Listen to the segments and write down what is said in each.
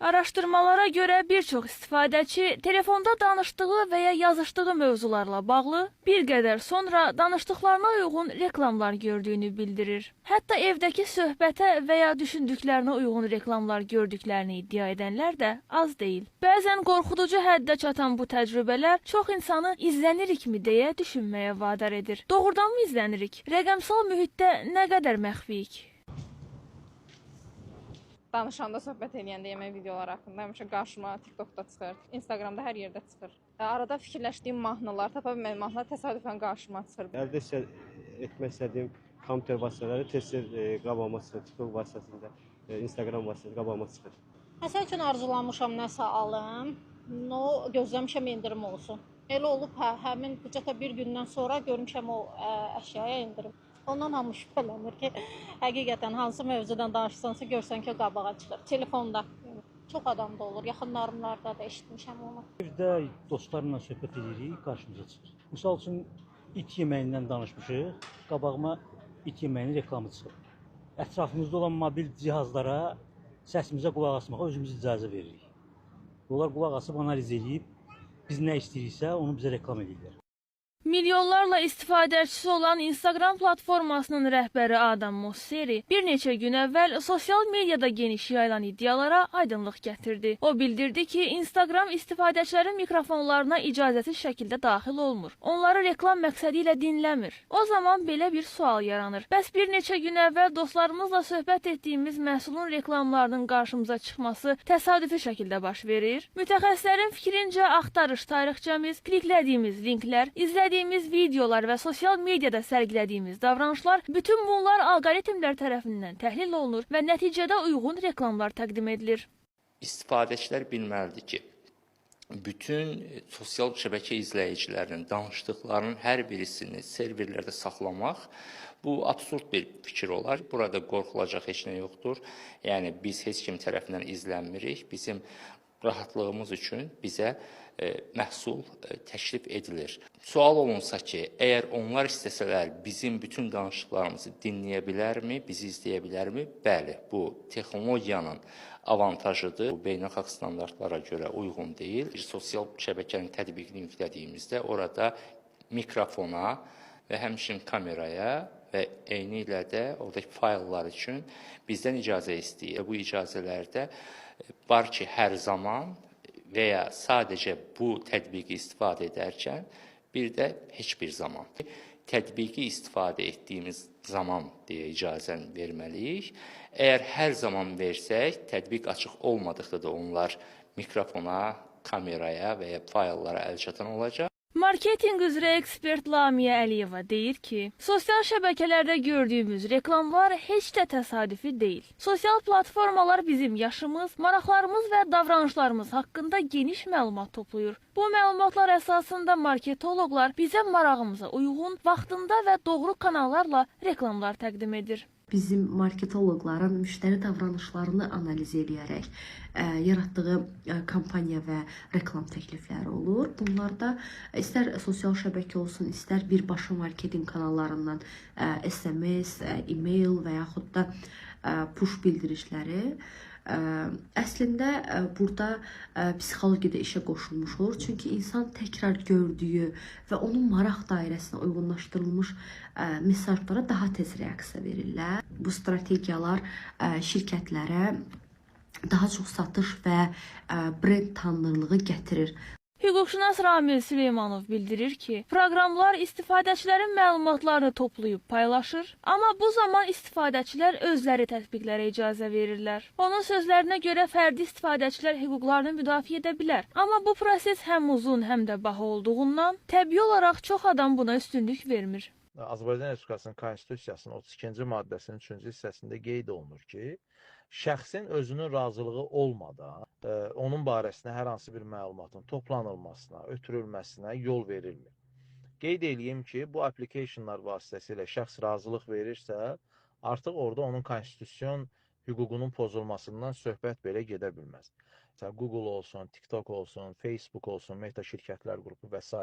Araşdırmalara görə bir çox istifadəçi telefonda danışdığı və ya yazışdığı mövzularla bağlı bir qədər sonra danışdıqlarına uyğun reklamlar gördüyünü bildirir. Hətta evdəki söhbətə və ya düşündüklərinə uyğun reklamlar gördüklərini iddia edənlər də az deyil. Bəzən qorxuducu həddə çatan bu təcrübələr çox insanı izlənirikmi deyə düşünməyə vadar edir. Doğrudanmı izlənirik? Rəqəmsal mühitdə nə qədər məxfiyik? Danışanda, söhbət eləyəndə yemək videoları haqqında həmişə qarşıma TikTokda çıxır, Instagramda hər yerdə çıxır. Arada fikirləşdiyim mahnılar, tapa bilmədiyim mahnılar təsadüfən qarşıma çıxır. Əldə etmək istədiyim kompüter vasitələri tez-tez qabağıma çıxır, TikTok vasitəsində, Instagram vasitəsində qabağıma çıxır. Məsəl üçün arzulanmışam nəsə alım, gözləmişəm endirim olsun. Elə olub həmin büdcətə bir gündən sonra görmüşəm o əşyaya endirim. Ondan hamı şübhələnir ki, həqiqətən hansı mövzudan danışsansa görsən ki, qabağa çıxır. Telefonda çox adamda olur, yaxınlarımlarda da eşitmişəm onu. Evdə dostlarla söhbət edirik, qarşımıza çıxır. Misal üçün it yeməyindən danışmışıq, qabağıma it yeməyinin reklamı çıxır. Ətrafımızda olan mobil cihazlara səsimizə qulaq asmağa özümüz icazə veririk. Onlar qulaq asıb analiz edib, biz nə istəyiriksə onu bizə reklam edirlər. Milyonlarla istifadəçisi olan Instagram platformasının rəhbəri Adam Mosseri bir neçə gün əvvəl sosial mediada geniş yayılan iddialara aydınlıq gətirdi. O bildirdi ki, Instagram istifadəçilərin mikrofonlarına icazəsiz şəkildə daxil olmur. Onları reklam məqsədi ilə dinləmir. O zaman belə bir sual yaranır. Bəs bir neçə gün əvvəl dostlarımızla söhbət etdiyimiz məhsulun reklamlarının qarşımıza çıxması təsadüfi şəkildə baş verir? Mütəxəssislərin fikrincə axtarış tarixçəmiz, kliklədiyimiz linklər, izlədiyimiz videolar və sosial mediada sərgilədiyimiz davranışlar, bütün bunlar alqoritmlər tərəfindən təhlil olunur və nəticədə uyğun reklamlar təqdim edilir. İstifadəçilər bilməlidir ki, bütün sosial şəbəkə izləyicilərinin danışdıqlarının hər birisini serverlərdə saxlamaq bu absurd bir fikir olar. Burada qorxulacaq heç nə yoxdur. Yəni biz heç kim tərəfindən izlənmirik. Bizim rahatlığımız üçün bizə məhsul təklif edilir. Sual olunsa ki, əgər onlar istəsələr bizim bütün danışıqlarımızı dinləyə bilərmi, bizi izləyə bilərmi? Bəli, bu texnologiyanın avantajıdır. Bu beynəlxalq standartlara görə uyğun deyil. Bir sosial şəbəkənin tətbiqini yüklədiyimizdə orada mikrofona və həmçinin kameraya və eyni ilə də oradakı fayllar üçün bizdən icazə istəyir. Bu icazələrdə var ki, hər zaman və ya sadəcə bu tətbiqi istifadə edərkən, bir də heç bir zaman. Tətbiqi istifadə etdiyimiz zaman deyə icazəni verməliyik. Əgər hər zaman versək, tətbiq açıq olmadıqda da onlar mikrofona, kameraya və ya fayllara əlçatan olacaq. Marketinq üzrə ekspert Lamiyə Əliyeva deyir ki, sosial şəbəkələrdə gördüyümüz reklamlar heç də təsadüfi deyil. Sosial platformalar bizim yaşımız, maraqlarımız və davranışlarımız haqqında geniş məlumat toplayır. Bu məlumatlar əsasında marketoloqlar bizə marağımıza uyğun, vaxtında və doğru kanallarla reklamlar təqdim edir. Bizim marketoloqların müştəri davranışlarını analiz edərək yaratdığı kampaniya və reklam təklifləri olur. Bunlarda istər sosial şəbəkə olsun, istər birbaşa marketinq kanallarından SMS, e-mail və yaxud da push bildirişləri əslində burada psixologiyada işə qoşulmuş olur. Çünki insan təkrar gördüyü və onun maraq dairəsinə uyğunlaşdırılmış mesajlara daha tez reaksiya verirlər. Bu strategiyalar şirkətlərə daha çox satış və brend tanınırlığı gətirir. Hüquqşünas Ramil Süleymanov bildirir ki, proqramlar istifadəçilərin məlumatlarını toplayıb paylaşır, amma bu zaman istifadəçilər özləri tətbiqlərə icazə verirlər. Onun sözlərinə görə fərdi istifadəçilər hüquqlarını müdafiə edə bilər, amma bu proses həm uzun, həm də baha olduğundan təbii olaraq çox adam buna üstünlük vermir. Azərbaycan Respublikasının Konstitusiyasının 32-ci maddəsinin 3-cü hissəsində qeyd olunur ki, şəxsin özünün razılığı olmadan onun barəsində hər hansı bir məlumatın toplanılmasına, ötürülməsinə yol verilmir. Qeyd edeyim ki, bu applicationlar vasitəsilə şəxs razılıq verirsə, artıq orada onun konstitusyon hüququnun pozulmasından söhbət belə gedə bilməz. Məsələn, Google olsun, TikTok olsun, Facebook olsun, Meta şirkətlər qrupu və s.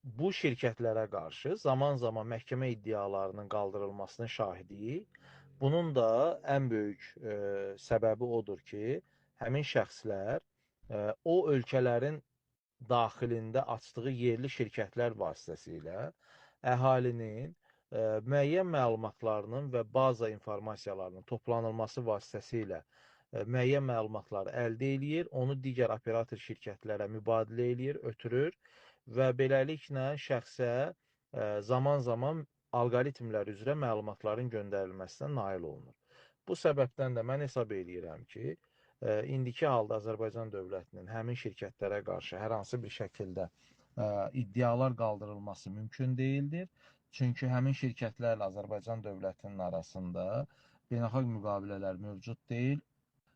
Bu şirkətlərə qarşı zaman-zaman məhkəmə iddialarının qaldırılmasının şahidiyik. Bunun da ən böyük səbəbi odur ki, həmin şəxslər o ölkələrin daxilində açdığı yerli şirkətlər vasitəsilə əhalinin müəyyən məlumatlarının və baza informasiyalarının toplanılması vasitəsilə müəyyən məlumatları əldə eləyir, onu digər operator şirkətlərə mübadilə eləyir, ötürür və beləliklə şəxsə zaman-zaman alqoritmlər üzrə məlumatların göndərilməsinə nail olunur. Bu səbəbdən də mən hesab edirəm ki, indiki halda Azərbaycan dövlətinin həmin şirkətlərə qarşı hər hansı bir şəkildə iddialar qaldırılması mümkün deyildir. Çünki həmin şirkətlərlə Azərbaycan dövlətinin arasında beynəlxalq müqavilələr mövcud deyil.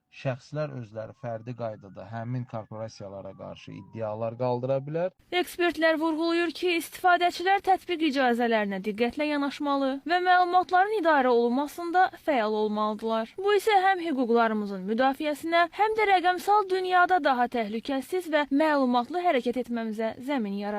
Şəxslər özləri fərdi qaydada həmin korporasiyalara qarşı iddialar qaldıra bilər. Ekspertlər vurğulayır ki, istifadəçilər tətbiq icazələrinə diqqətlə yanaşmalı və məlumatların idarə olunmasında fəal olmalıdırlar. Bu isə həm hüquqlarımızın müdafiəsinə, həm də rəqəmsal dünyada daha təhlükəsiz və məlumatlı hərəkət etməmizə zəmin yaradır.